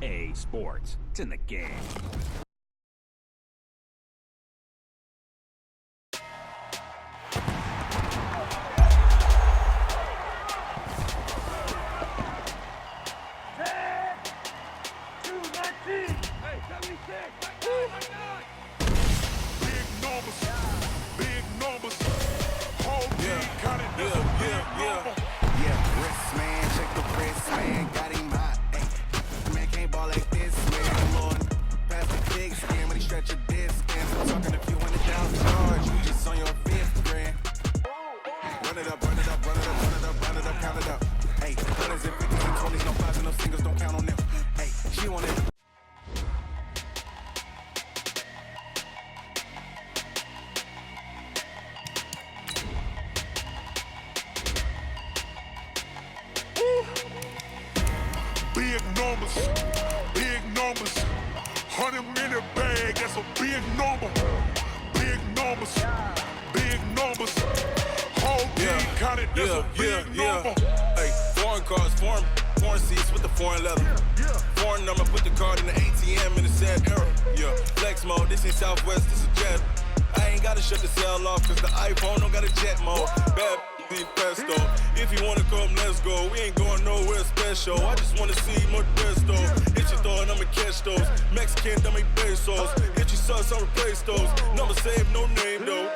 EA Sports. It's in the game. Big numbers, 100-minute bag, that's a big number. Big numbers, whole team counted, that's a big number. Hey, foreign cars, foreign seats with the foreign leather. Foreign number, put the card in the ATM in the sad era. Yeah, flex mode, this ain't Southwest, this is jet. I ain't gotta shut the cell off, cause the iPhone don't got a jet mode. Bad pesto. If you wanna come, let's go. We ain't going nowhere special. I just wanna see more pesto. Hit your throw and I'ma catch those. Mexican, dummy pesos. Hit your sauce, I'll replace those. Number save, no name though.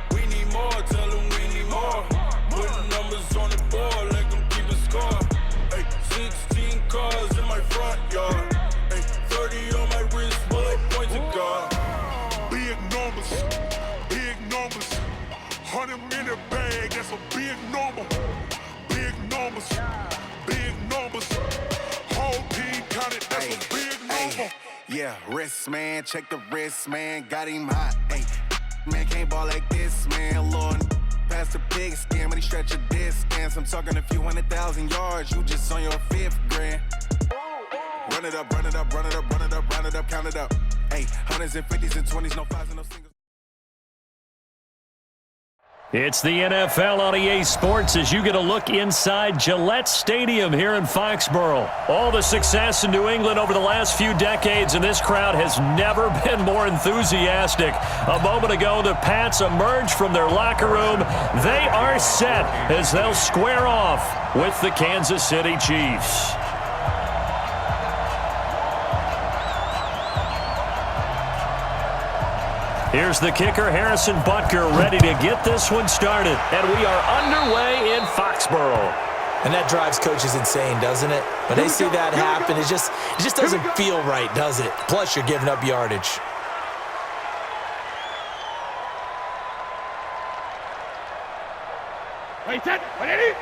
We need more, tell them we need more. Putting numbers on the board, let them keep a score. Hey, 16 cars in my front yard. Hey, 30 on my wrist, while I point to God. Big numbers, 100-minute bag, that's a big number. Big numbers, whole team counted, that's a big number. Yeah, wrist man, check the wrist man, got him hot. Hey, man can't ball like this, man. Lord, past the pig skin, but he stretch a distance. I'm talking a few 100,000 yards, you just on your 5th grand. Run it up, count it up. Hey, hundreds and 50s and 20s, no 5s and no singles. It's the NFL on EA Sports as you get a look inside Gillette Stadium here in Foxborough. All the success in New England over the last few decades, and this crowd has never been more enthusiastic. A moment ago, the Pats emerged from their locker room. They are set as they'll square off with the Kansas City Chiefs. Here's the kicker, Harrison Butker, ready to get this one started. And we are underway in Foxborough. And that drives coaches insane, doesn't it? When they see that happen, it just doesn't feel right, does it? Plus, you're giving up yardage. Wait, set, ready?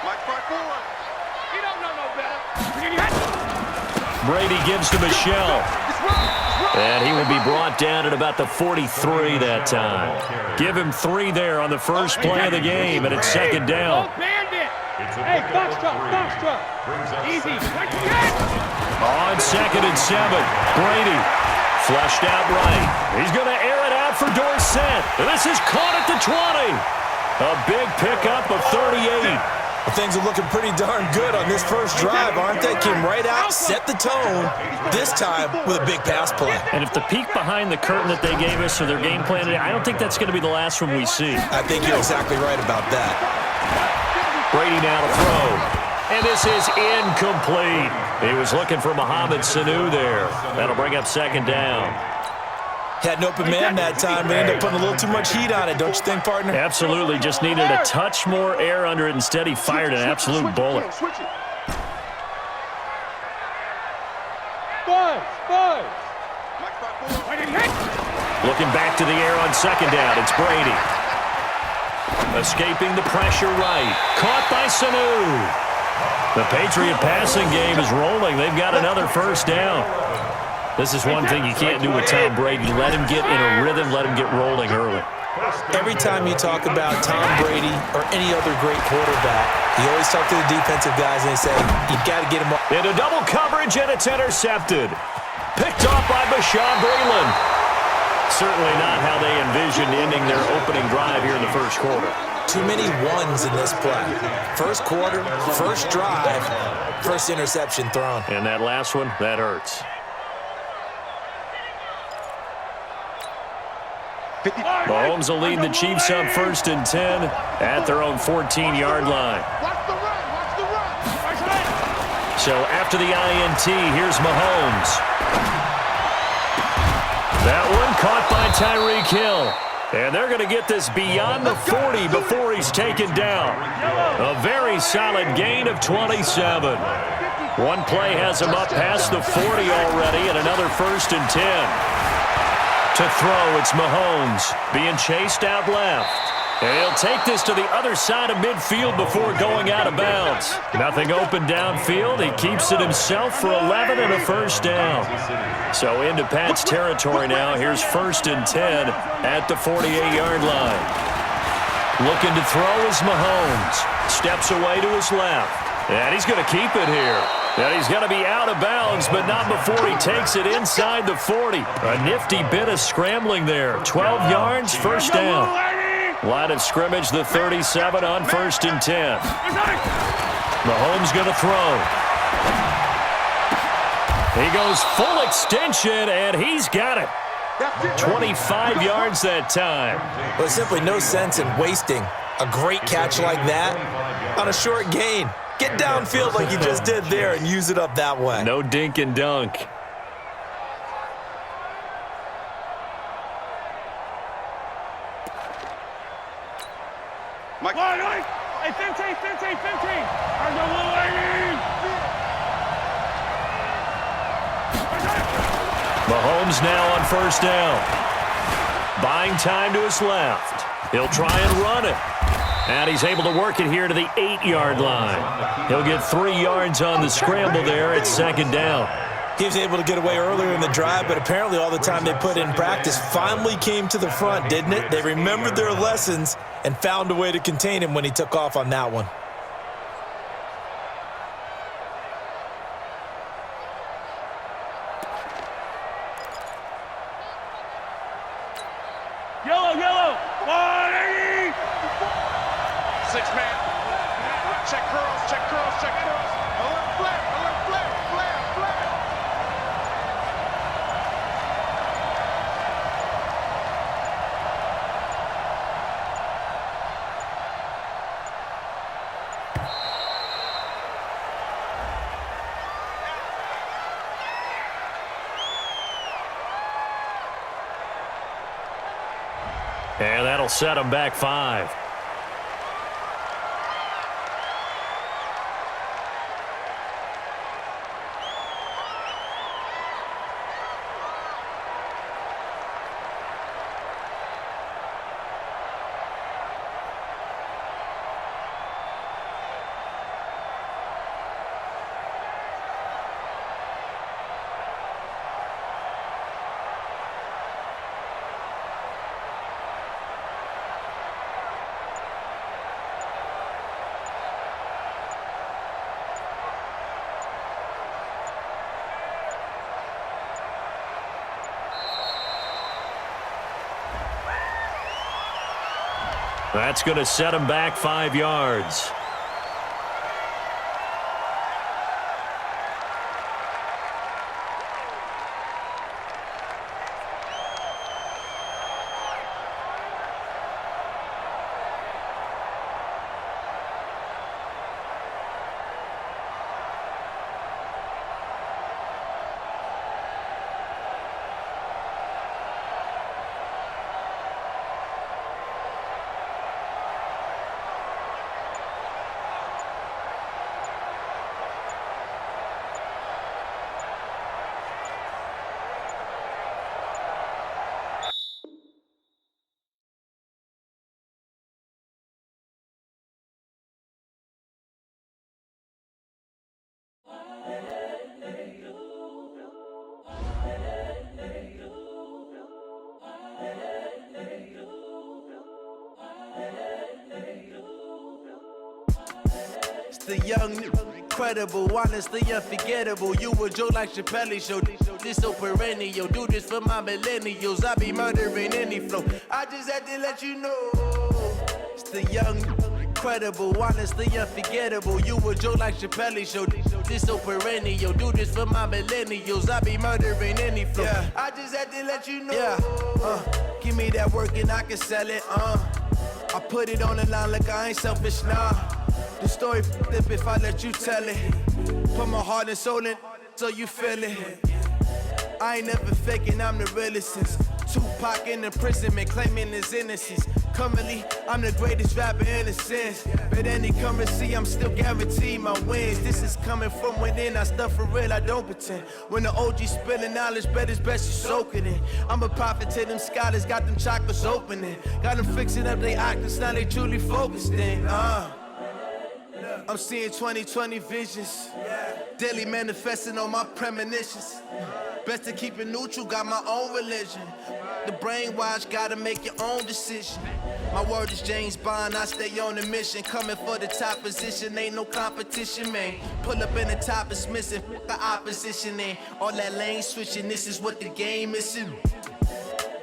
Mike 5-4. You don't know no better. Brady gives to Michelle. And he will be brought down at about the 43 that time. Give him 3 there on the first play of the game, and it's second down. Hey, foxtrot. Easy. On 2nd and 7, Brady flushed out right. He's going to air it out for Dorsett. And this is caught at the 20. A big pickup of 38. Well, things are looking pretty darn good on this first drive, aren't they? Came right out, set the tone, this time with a big pass play. And if the peek behind the curtain that they gave us for their game plan today, I don't think that's going to be the last one we see. I think you're exactly right about that. Brady now to throw. And this is incomplete. He was looking for Mohamed Sanu there. That'll bring up second down. Had an open man that time, but ended up putting a little too much heat on it, don't you think, partner? Absolutely. Just needed a touch more air under it. Instead, he fired an absolute bullet. Looking back to the air on second down. It's Brady. Escaping the pressure right. Caught by Sanu. The Patriot passing game is rolling. They've got another first down. This is one thing you can't do with Tom Brady. Let him get in a rhythm. Let him get rolling early. Every time you talk about Tom Brady or any other great quarterback, you always talk to the defensive guys and they say, you've got to get him up. Into double coverage, and it's intercepted. Picked off by Bashaud Breeland. Certainly not how they envisioned ending their opening drive here in the first quarter. too many ones in this play. First quarter, first drive, first interception thrown. And that last one, that hurts. Mahomes will lead the Chiefs up 1st and 10 at their own 14-yard line. Watch the run. Watch the run. So after the INT, here's Mahomes. That one caught by Tyreek Hill. And they're going to get this beyond the 40 before he's taken down. A very solid gain of 27. One play has him up past the 40 already, and another 1st and 10. To throw, it's Mahomes being chased out left. And he'll take this to the other side of midfield before going out of bounds. Nothing open downfield. He keeps it himself for 11 and a 1st down. So into Pat's territory now. Here's 1st and 10 at the 48-yard line. Looking to throw is Mahomes. Steps away to his left. And he's going to keep it here. And he's going to be out of bounds, but not before he takes it inside the 40. A nifty bit of scrambling there. 12 yards, 1st down. Line of scrimmage, the 37 on 1st and 10. Mahomes going to throw. He goes full extension, and he's got it. 25 yards that time. There's simply no sense in wasting a great catch like that on a short gain. Get downfield like you just did there and use it up that way. No dink and dunk. Mike. Hey, 15. There's a little lady. Mahomes now on 1st down. Buying time to his left. He'll try and run it. And he's able to work it here to the 8-yard line. He'll get 3 yards on the scramble there at 2nd down. He was able to get away earlier in the drive, but apparently all the time they put in practice finally came to the front, didn't it? They remembered their lessons and found a way to contain him when he took off on that one. Yellow. 180. 6-man. Check curls. Alert flag. And that'll set him back 5. That's going to set him back 5 yards. The young, incredible, honestly unforgettable. You a Joe like Chappelle show. This so perennial. Do this for my millennials. I be murdering any flow. I just had to let you know. It's the young, incredible, honestly unforgettable. You a joke like Chappelle show. This so perennial. Do this for my millennials. I be murdering any flow. Yeah. I just had to let you know. Yeah. Give me that work and I can sell it. I put it on the line like I ain't selfish, nah. The story flip if I let you tell it. Put my heart and soul in so you feel it. I ain't never faking, I'm the realest since Tupac in imprisonment, claiming his innocence. Currently, I'm the greatest rapper in a sense. But any currency, I'm still guaranteed my wins. This is coming from within, I stuff for real, I don't pretend. When the OG spilling knowledge, bet it's best you soak it in. I'm a prophet to them scholars, got them chakras opening. Got them fixing up they octaves, now they truly focused in. I'm seeing 2020 visions. Daily manifesting on my premonitions. Best to keep it neutral, got my own religion. The brainwash, gotta make your own decision. My word is James Bond, I stay on the mission. Coming for the top position, ain't no competition, man. Pull up in the top, it's missing, the opposition ain't. All that lane switching, this is what the game is.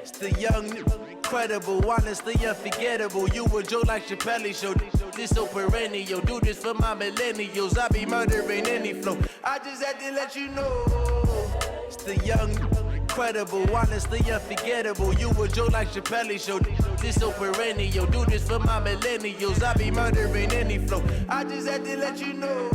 It's the young, incredible, honestly unforgettable. You a joke like Chappelle show. This so perennial. Do this for my millennials. I be murdering any flow. I just had to let you know. It's the young, incredible, honestly unforgettable. You a joke like Chappelle show. This so perennial. Do this for my millennials. I be murdering any flow. I just had to let you know.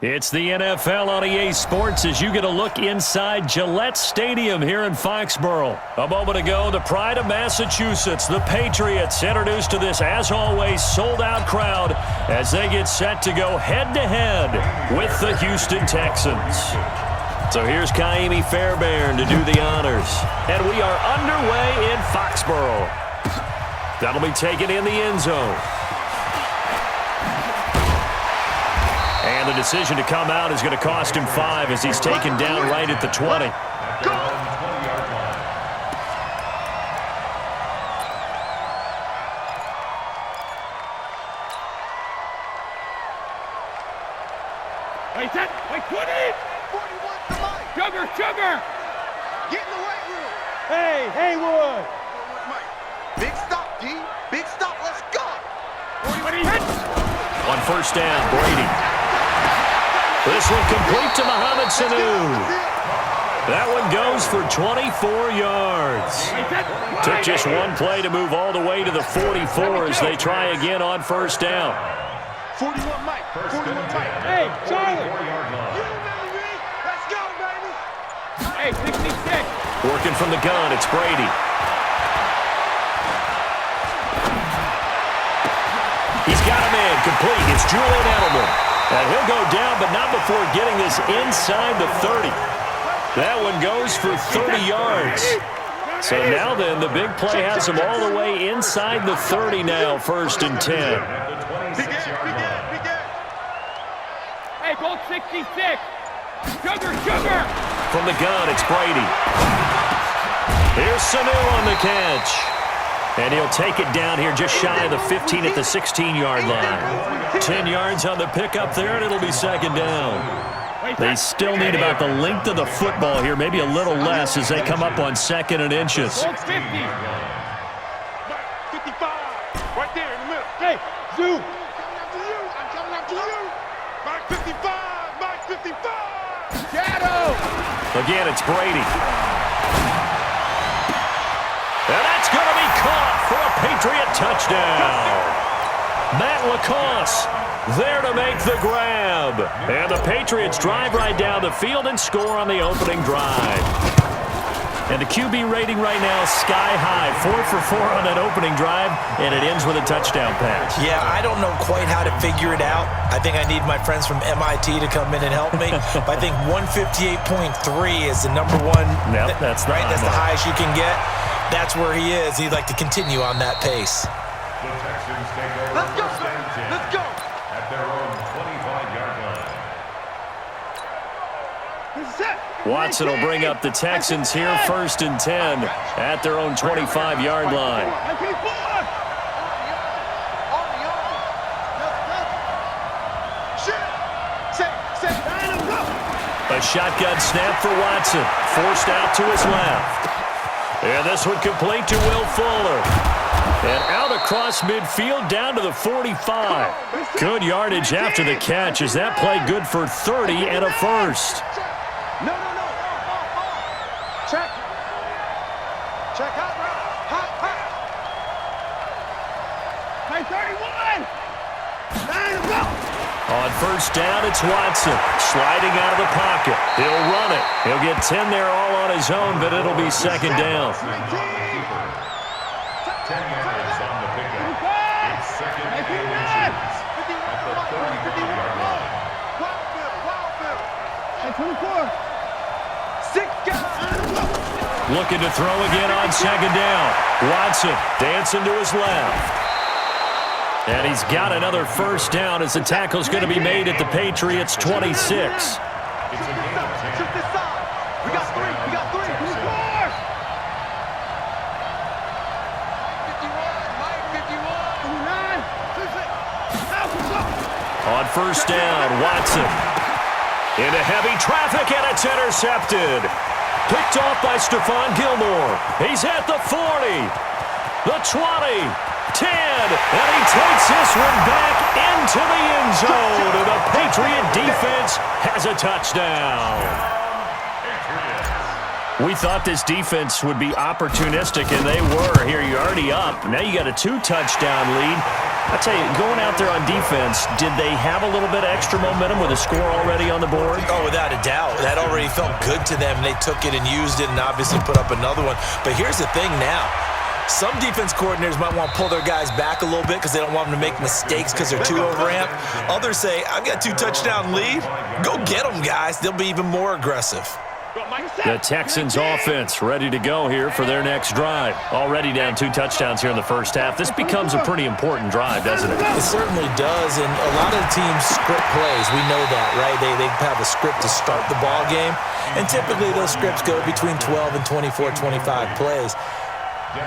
It's the NFL on EA Sports as you get a look inside Gillette Stadium here in Foxborough. A moment ago, the pride of Massachusetts, the Patriots, introduced to this, as always, sold-out crowd as they get set to go head-to-head with the Houston Texans. So here's Kaimi Fairbairn to do the honors. And we are underway in Foxborough. That'll be taken in the end zone. And the decision to come out is going to cost him 5 as he's taken down right at the 20. Wait, 20! 41 to Mike. Sugar! Get in the weight room. Hey, Haywood! Mike. Big stop, G. Big stop. Let's go. 40 hits! On first down, Brady. This one complete to Mohamed Sanu. That one goes for 24 yards. Took just one play to move all the way to the 44 as they try again on first down. 41 Mike. 41 Mike. Hey, Charlie! You remember me? Let's go, baby. Hey, 66! Working from the gun, it's Brady. He's got a man complete. It's Julian Edelman. And he'll go down, but not before getting this inside the 30. That one goes for 30 yards. So now then, the big play has him all the way inside the 30 now, first and 10. Hey, goal 66! Sugar! From the gun, it's Brady. Here's Sanu on the catch. And he'll take it down here just shy of the 15 at the 16-yard line. 10 yards on the pickup there, and it'll be second down. They still need about the length of the football here, maybe a little less as they come up on second and inches. 50. 55. Right there in the middle. Hey, Zoo. I'm coming after you. Mike 55. Mike 55. Shadow. Again, it's Brady. And that's going to be caught for a Patriot touchdown. Matt LaCosse there to make the grab. And the Patriots drive right down the field and score on the opening drive. And the QB rating right now is sky high. 4 for 4 on that opening drive, and it ends with a touchdown pass. Yeah, I don't know quite how to figure it out. I think I need my friends from MIT to come in and help me. But I think 158.3 is the number one. Yep, that's the right. That's the highest you can get. that's where he is. He'd like to continue on that pace. The Texans take over. Let's go. Let's go. At their own 25-yard line. Watson will bring up the Texans here, 1st and 10 at their own 25-yard line. A shotgun snap for Watson, forced out to his left. And this one complete to Will Fuller. And out across midfield down to the 45. Good yardage after the catch as that play good for 30 and a first. No. Check. Check out. High 31. On first down, it's Watson. Sliding out of the pocket. He'll run it. He'll get 10 there all on his own, but it'll be second down. 10 yards on the pickup. It's second and inches at the 35-yard line. Looking to throw again on second down. Watson dancing to his left. And he's got another first down as the tackle's going to be made at the Patriots' 26. It's a game of 10. We got three. 51. On first down, Watson. Into heavy traffic, and it's intercepted. Picked off by Stephon Gilmore. He's at the 40, the 20, 10, and he takes this one back into the end zone. And the Patriot defense has a touchdown. We thought this defense would be opportunistic, and they were. Here, you're already up. Now you got a 2-touchdown lead. I tell you, going out there on defense, did they have a little bit of extra momentum with a score already on the board? Oh, without a doubt. That already felt good to them. They took it and used it and obviously put up another one. But here's the thing now. Some defense coordinators might want to pull their guys back a little bit because they don't want them to make mistakes because they're too overamped. Others say, I've got 2-touchdown lead. Go get them, guys. They'll be even more aggressive. The Texans offense ready to go here for their next drive. Already down 2 touchdowns here in the first half. This becomes a pretty important drive, doesn't it? It certainly does, and a lot of the teams script plays. We know that, right? They have a script to start the ball game, and typically those scripts go between 12 and 24, 25 plays.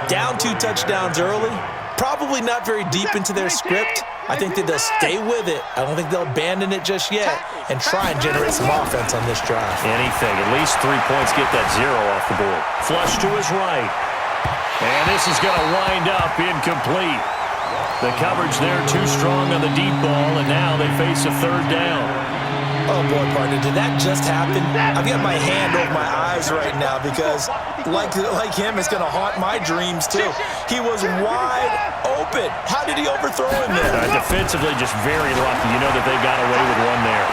Down 2 touchdowns early, probably not very deep into their script. I think that they'll stay with it. I don't think they'll abandon it just yet and try and generate some offense on this drive. Anything. At least 3 points, get that 0 off the board. Flush to his right. And this is going to wind up incomplete. The coverage there too strong on the deep ball, and now they face a 3rd down. Oh, boy, partner, did that just happen? I've got my hand over my eyes right now because, like him, it's going to haunt my dreams, too. He was wide open. How did he overthrow him there? Defensively, just very lucky. You know that they got away with one there.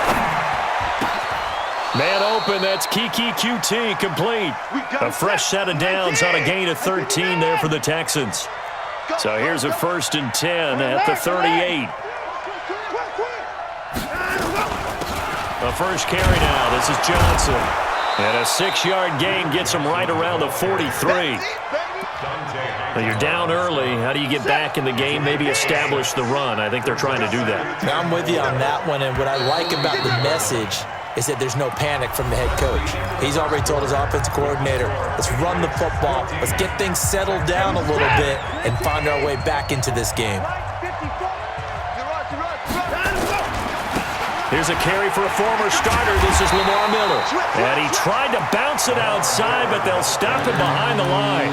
Man open, that's Kiki QT, complete. A fresh set of downs on a gain of 13 there for the Texans. So here's a 1st and 10 at the 38. The first carry now. This is Johnson. And a 6-yard gain gets him right around the 43. Now you're down early. How do you get back in the game? Maybe establish the run. I think they're trying to do that. Now I'm with you on that one, and what I like about the message is that there's no panic from the head coach. He's already told his offensive coordinator, let's run the football, let's get things settled down a little bit and find our way back into this game. Here's a carry for a former starter. This is Lamar Miller. And he tried to bounce it outside, but they'll stop him behind the line.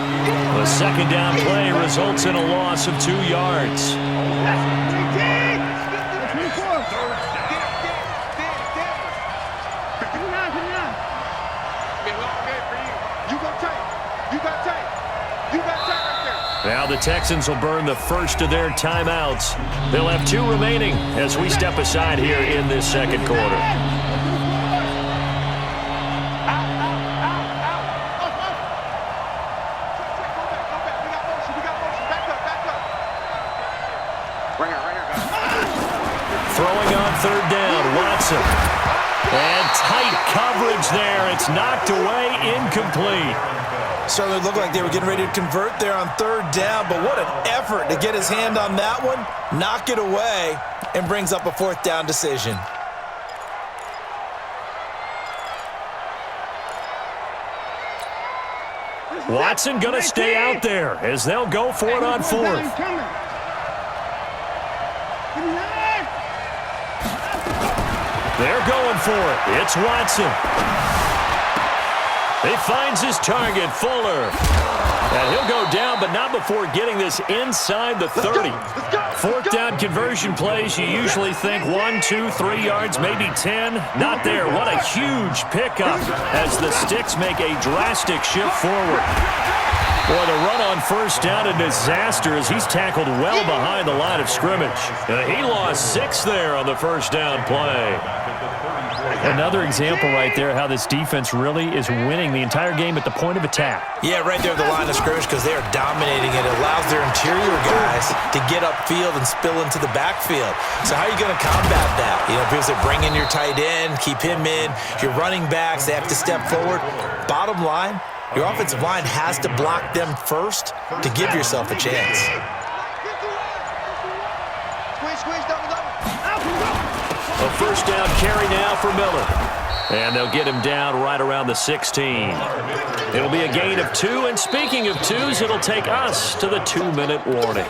The 2nd down play results in a loss of 2 yards. Now the Texans will burn the first of their timeouts. They'll have 2 remaining as we step aside here in this 2nd quarter. Throwing on 3rd down, Watson. And tight coverage there. It's knocked away, incomplete. Certainly looked like they were getting ready to convert there on third down, but what an effort to get his hand on that one, knock it away, and brings up a fourth down decision. Watson going to stay out there as they'll go for it on fourth. They're going for it. It's Watson. He finds his target, Fuller. And he'll go down, but not before getting this inside the 30. Fourth down conversion plays, you usually think 1, 2, 3 yards, maybe 10. Not there. What a huge pickup as the Sticks make a drastic shift forward. Boy, the run on first down, a disaster as he's tackled well behind the line of scrimmage. He lost 6 there on the first down play. Another example right there how this defense really is winning the entire game at the point of attack. Yeah, right there at the line of scrimmage because they are dominating it. It allows their interior guys to get upfield and spill into the backfield. So how are you going to combat that? You know, because they bring in your tight end, keep him in. Your running backs, they have to step forward. Bottom line, your offensive line has to block them first to give yourself a chance. A first down carry now for Miller. And they'll get him down right around the 16. It'll be a gain of 2, and speaking of 2s, it'll take us to the 2-minute warning.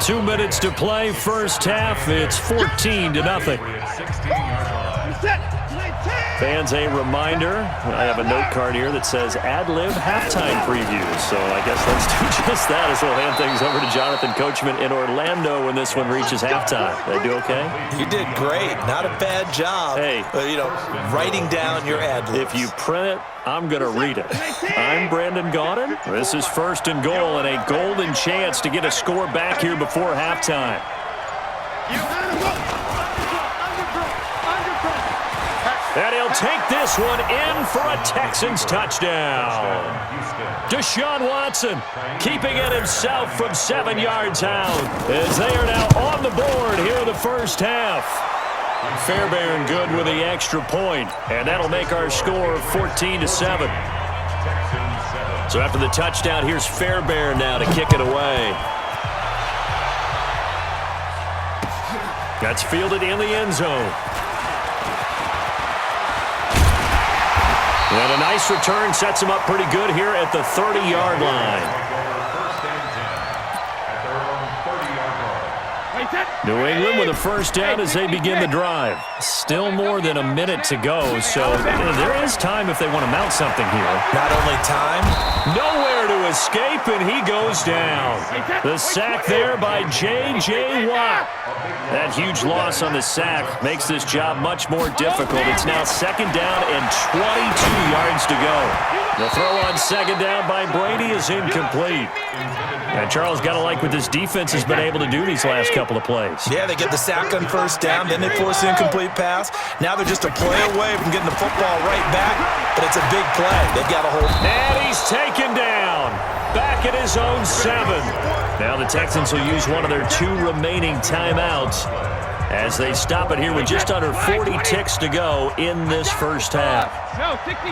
2 minutes to play, first half. It's 14-0. Fans, a reminder, I have a note card here that says ad-lib halftime previews. So I guess let's do just that as we'll hand things over to Jonathan Coachman in Orlando when this one reaches halftime. Did I do okay? You did great. Not a bad job. Hey. You know, writing down your ad-libs. If you print it, I'm going to read it. I'm Brandon Gaudin. This is first and goal and a golden chance to get a score back here before halftime. And he'll take this one in for a Texans touchdown. Deshaun Watson keeping it himself from 7 yards out as they are now on the board here in the first half. Fairbairn good with the extra point, and that'll make our score 14-7. So after the touchdown, here's Fairbairn now to kick it away. That's fielded in the end zone. And a nice return sets him up pretty good here at the 30-yard line. New England with a first down as they begin the drive. Still more than a minute to go, so there is time if they want to mount something here. Not only time. Nowhere to escape, and he goes down. The sack there by J.J. Watt. That huge loss on the sack makes this job much more difficult. It's now second down and 22 yards to go. The throw on second down by Brady is incomplete. And Charles, got to like what this defense has been able to do these last couple of plays. Yeah, they get the sack on first down, then they force an incomplete pass. Now they're just a play away from getting the football right back, but it's a big play. They've got to hold. And he's taken down. Back at his own 7. Now the Texans will use one of their 2 remaining timeouts as they stop it here with just under 40 ticks to go in this first half. No, 66.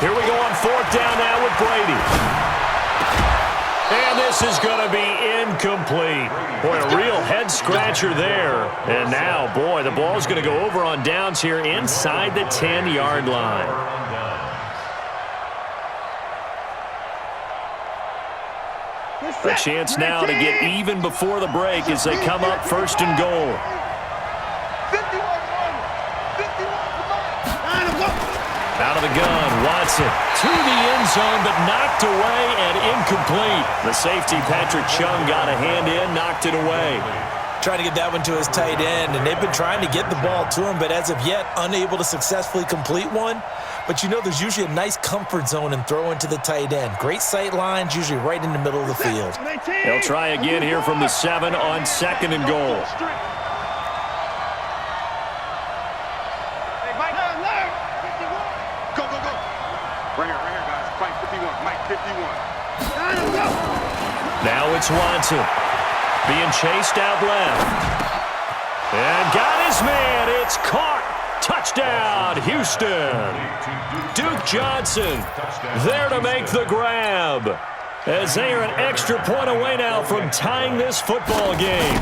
Here we go on fourth down now with Brady. And this is going to be incomplete. Boy, a real head-scratcher there. And now, boy, the ball's going to go over on downs here inside the 10-yard line. A chance now to get even before the break as they come up first and goal. Out of the gun, Watson to the end zone, but knocked away and incomplete. The safety, Patrick Chung, got a hand in, knocked it away. Trying to get that one to his tight end, and they've been trying to get the ball to him, but as of yet, unable to successfully complete one. But you know there's usually a nice comfort zone in throwing to the tight end. Great sight lines, usually right in the middle of the field. They'll try again here from the 7 on second and goal. Now it's Watson being chased out left. And got his man. It's caught. Touchdown, Houston. Duke Johnson there to make the grab, as they are an extra point away now from tying this football game.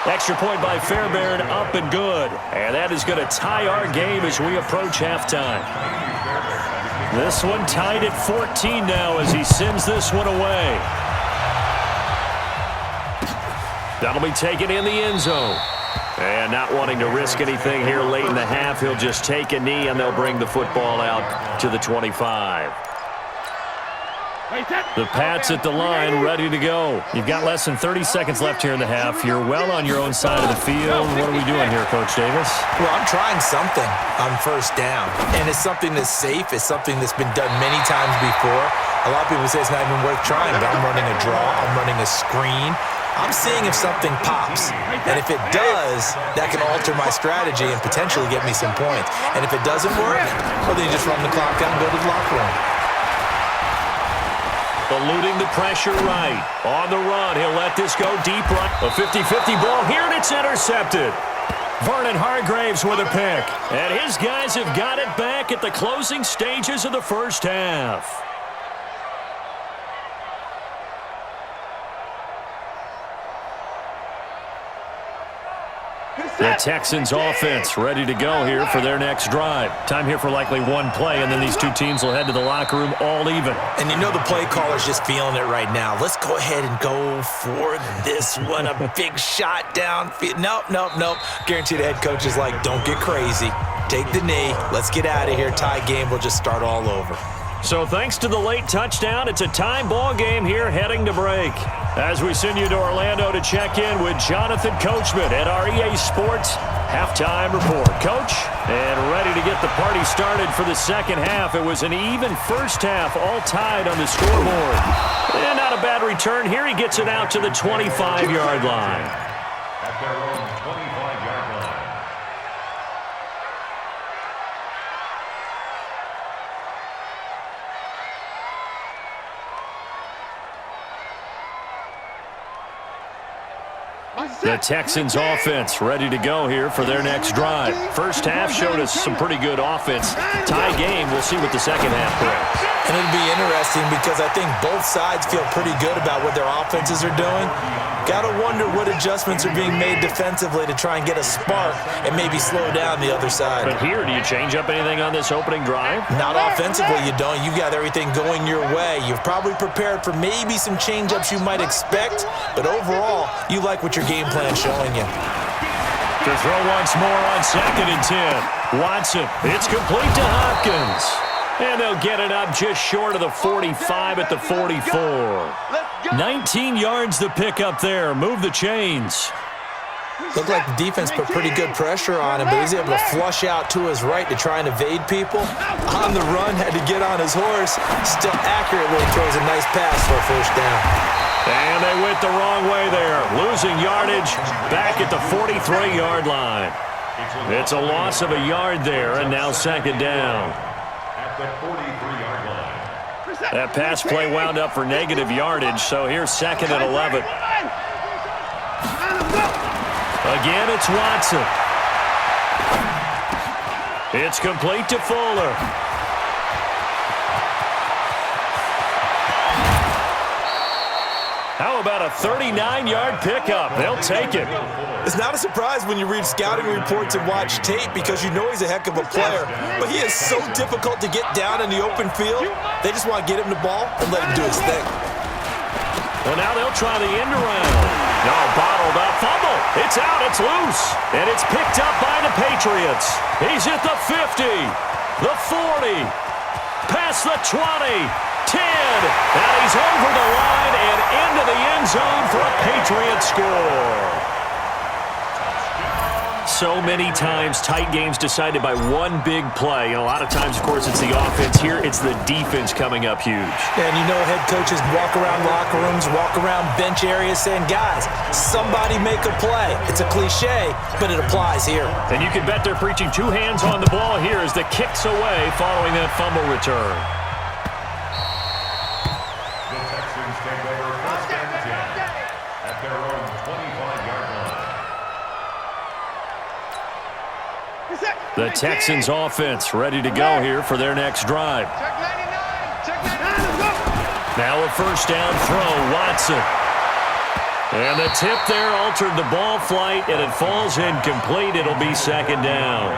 Extra point by Fairbairn, up and good. And that is going to tie our game as we approach halftime. This one tied at 14 now as he sends this one away. That'll be taken in the end zone. And not wanting to risk anything here late in the half, he'll just take a knee and they'll bring the football out to the 25. The Pats at the line, ready to go. You've got less than 30 seconds left here in the half. You're well on your own side of the field. What are we doing here, Coach Davis? Well, I'm trying something on first down, and it's something that's safe. It's something that's been done many times before. A lot of people say it's not even worth trying, but I'm running a draw. I'm running a screen. I'm seeing if something pops, and if it does, that can alter my strategy and potentially get me some points. And if it doesn't work, well, then you just run the clock out and go to the locker room. Eluding the pressure right. On the run, he'll let this go deep right. A 50-50 ball here, and it's intercepted. Vernon Hargraves with a pick. And his guys have got it back at the closing stages of the first half. The Texans offense ready to go here for their next drive. Time here for likely one play, and then these two teams will head to the locker room all even. And you know the play caller's just feeling it right now. Let's go ahead and go for this one. A big shot downfield. Nope. Guarantee the head coach is like, don't get crazy. Take the knee. Let's get out of here. Tie game. We'll just start all over. So thanks to the late touchdown, it's a time ball game here heading to break. As we send you to Orlando to check in with Jonathan Coachman at our EA Sports Halftime Report. Coach, and ready to get the party started for the second half. It was an even first half, all tied on the scoreboard. And not a bad return. Here he gets it out to the 25-yard line. At their own 25-yard line. The Texans offense ready to go here for their next drive. First half showed us some pretty good offense. Tie game, we'll see what the second half brings. And it'll be interesting because I think both sides feel pretty good about what their offenses are doing. Got to wonder what adjustments are being made defensively to try and get a spark and maybe slow down the other side. But here, do you change up anything on this opening drive? Not offensively, you don't. You've got everything going your way. You've probably prepared for maybe some change-ups you might expect, but overall, you like what your game plan's showing you. To throw once more on 2nd and 10. Watson, it's complete to Hopkins. And they'll get it up just short of the 45 at the 44. 19 yards the pick up there. Move the chains. Looked like the defense put pretty good pressure on him, but he's able to flush out to his right to try and evade people. On the run, had to get on his horse. Still accurately throws a nice pass for a first down. And they went the wrong way there. Losing yardage back at the 43-yard line. It's a loss of a yard there, and now second down. At the 43-yard line. That pass play wound up for negative yardage, so here's 2nd and 11. Again, it's Watson. It's complete to Fuller. How about a 39-yard pickup? They'll take it. It's not a surprise when you read scouting reports and watch tape because you know he's a heck of a player. But he is so difficult to get down in the open field. They just want to get him the ball and let him do his thing. Well, now they'll try the end around. No, bottled up. Fumble. It's out. It's loose. And it's picked up by the Patriots. He's at the 50, the 40, past the 20, 10. And he's over the line and into the end zone for a Patriot score. So many times, tight games decided by one big play. And a lot of times, of course, it's the offense. Here, it's the defense coming up huge. And you know head coaches walk around locker rooms, walk around bench areas saying, guys, somebody make a play. It's a cliche, but it applies here. And you can bet they're preaching two hands on the ball here as the kick's away following that fumble return. The Texans take over 1st and 10 at their own 25-yard line. The Texans offense ready to go here for their next drive. Now a first down throw, Watson. And the tip there altered the ball flight, and it falls incomplete. It'll be second down.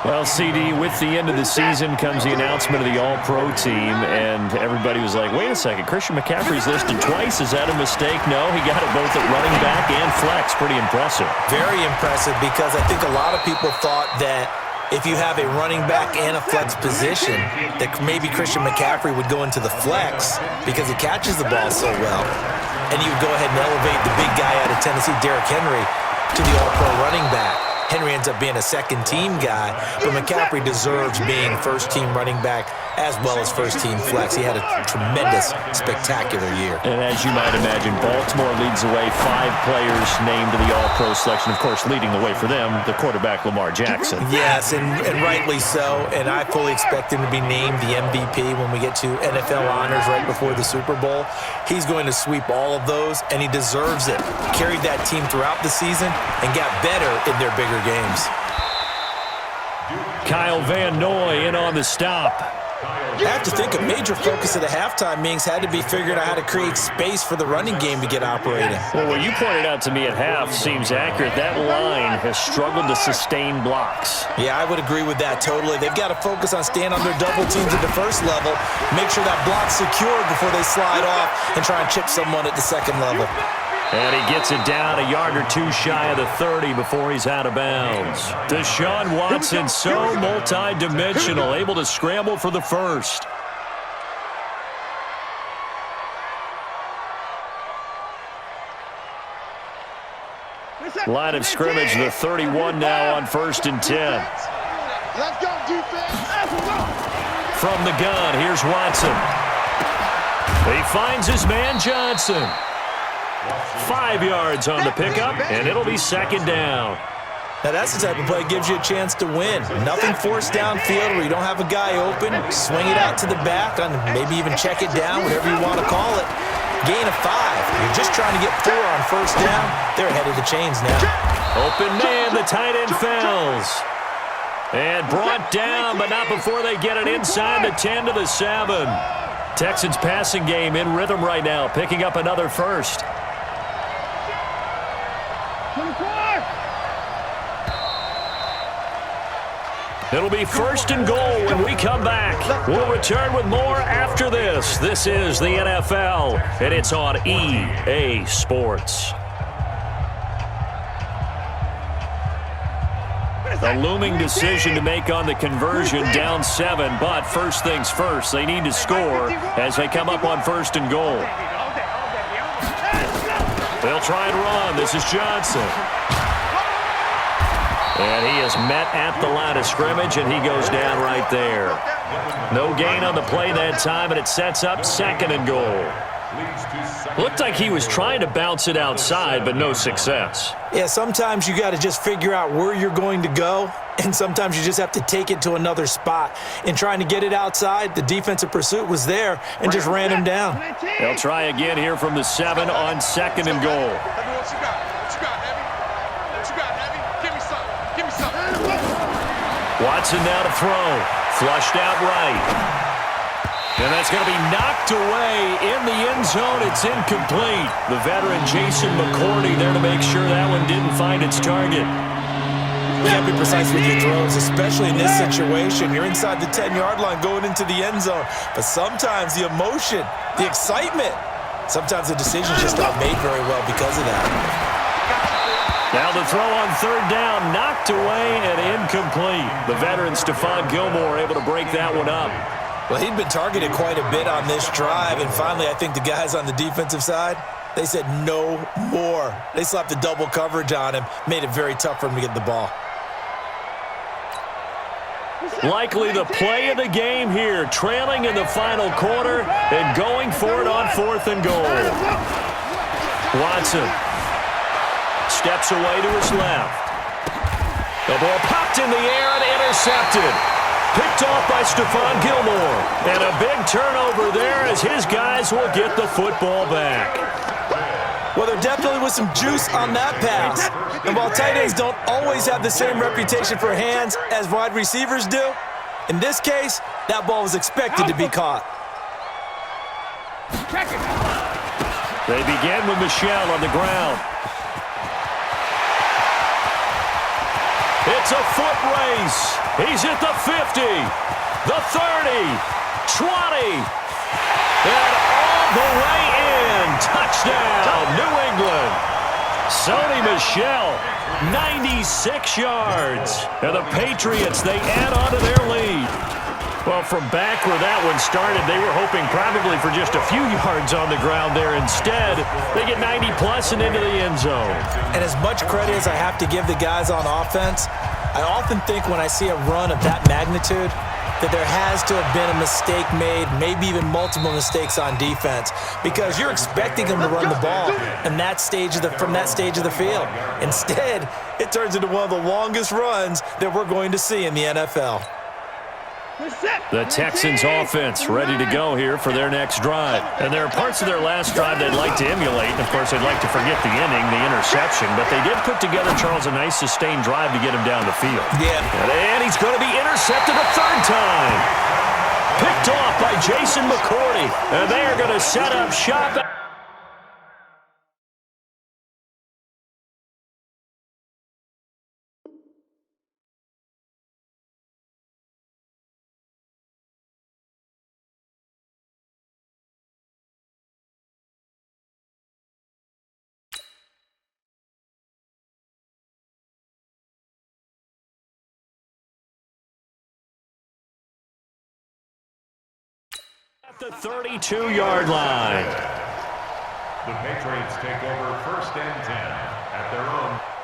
Well, CD, with the end of the season comes the announcement of the All-Pro team, and everybody was like, wait a second, Christian McCaffrey's listed twice. Is that a mistake? No, he got it both at running back and flex. Pretty impressive. Very impressive, because I think a lot of people thought that if you have a running back and a flex position, that maybe Christian McCaffrey would go into the flex because he catches the ball so well. And you would go ahead and elevate the big guy out of Tennessee, Derrick Henry, to the All-Pro running back. Henry ends up being a second-team guy, but McCaffrey deserves being first-team running back as well as first-team flex. He had a tremendous, spectacular year. And as you might imagine, Baltimore leads the way. 5 players named to the All-Pro selection. Of course, leading the way for them, the quarterback Lamar Jackson. Yes, and rightly so. And I fully expect him to be named the MVP when we get to NFL honors right before the Super Bowl. He's going to sweep all of those, and he deserves it. Carried that team throughout the season and got better in their bigger games. Kyle Van Noy in on the stop. I have to think a major focus of the halftime meetings had to be figuring out how to create space for the running game to get operating. Well, what you pointed out to me at half seems accurate. That line has struggled to sustain blocks. Yeah, I would agree with that totally. They've got to focus on staying on their double teams at the first level, make sure that block's secured before they slide off and try and chip someone at the second level. And he gets it down a yard or two shy of the 30 before he's out of bounds. Deshaun Watson, so multi-dimensional, able to scramble for the first. Line of scrimmage, the 31 now on 1st and 10. Let's go, defense. From the gun, here's Watson. He finds his man Johnson. 5 yards on the pickup, and it'll be second down. Now that's the type of play that gives you a chance to win. Nothing forced downfield where you don't have a guy open. Swing it out to the back, and maybe even check it down, whatever you want to call it. Gain of 5. You're just trying to get 4 on first down. They're ahead of the chains now. Open man, the tight end fells. And brought down, but not before they get it inside the 10 to the 7. Texans passing game in rhythm right now, picking up another first. It'll be 1st and goal when we come back. We'll return with more after this. This is the NFL, and it's on EA Sports. A looming decision to make on the conversion, down 7, but first things first, they need to score as they come up on 1st and goal. They'll try and run. This is Johnson. And he is met at the line of scrimmage, and he goes down right there. No gain on the play that time, and it sets up 2nd and goal. Looked like he was trying to bounce it outside, but no success. Yeah, sometimes you got to just figure out where you're going to go, and sometimes you just have to take it to another spot. In trying to get it outside, the defensive pursuit was there and just ran him down. They'll try again here from the 7 on 2nd and goal. Watson now to throw. Flushed out right. And that's going to be knocked away in the end zone. It's incomplete. The veteran Jason McCourty there to make sure that one didn't find its target. You got to be precise with your throws, especially in this situation. You're inside the 10-yard line going into the end zone. But sometimes the emotion, the excitement, sometimes the decisions just aren't made very well because of that. Now the throw on 3rd down, knocked away and incomplete. The veteran Stephon Gilmore able to break that one up. Well, he'd been targeted quite a bit on this drive, and finally I think the guys on the defensive side, they said no more. They slapped the double coverage on him, made it very tough for him to get the ball. Likely the play of the game here, trailing in the final quarter and going for it on 4th and goal. Watson steps away to his left. The ball popped in the air and intercepted. Picked off by Stephon Gilmore. And a big turnover there as his guys will get the football back. Well, there definitely was some juice on that pass. And while tight ends don't always have the same reputation for hands as wide receivers do, in this case, that ball was expected to be caught. Check it. They begin with Michel on the ground. It's a foot race. He's at the 50, the 30, 20, and all the way in. Touchdown, New England. Sony Michel, 96 yards. And the Patriots, they add on to their lead. Well, from back where that one started, they were hoping probably for just a few yards on the ground there. Instead, they get 90-plus and into the end zone. And as much credit as I have to give the guys on offense, I often think when I see a run of that magnitude that there has to have been a mistake made, maybe even multiple mistakes on defense, because you're expecting them to run the ball from that stage of the field. Instead, it turns into one of the longest runs that we're going to see in the NFL. The Texans offense ready to go here for their next drive. And there are parts of their last drive they'd like to emulate. And of course, they'd like to forget the inning, the interception. But they did put together, Charles, a nice sustained drive to get him down the field. Yeah. And he's going to be intercepted a third time. Picked off by Jason McCourty. And they are going to set up shop. The 32-yard line. The Patriots take over 1st and 10 at their own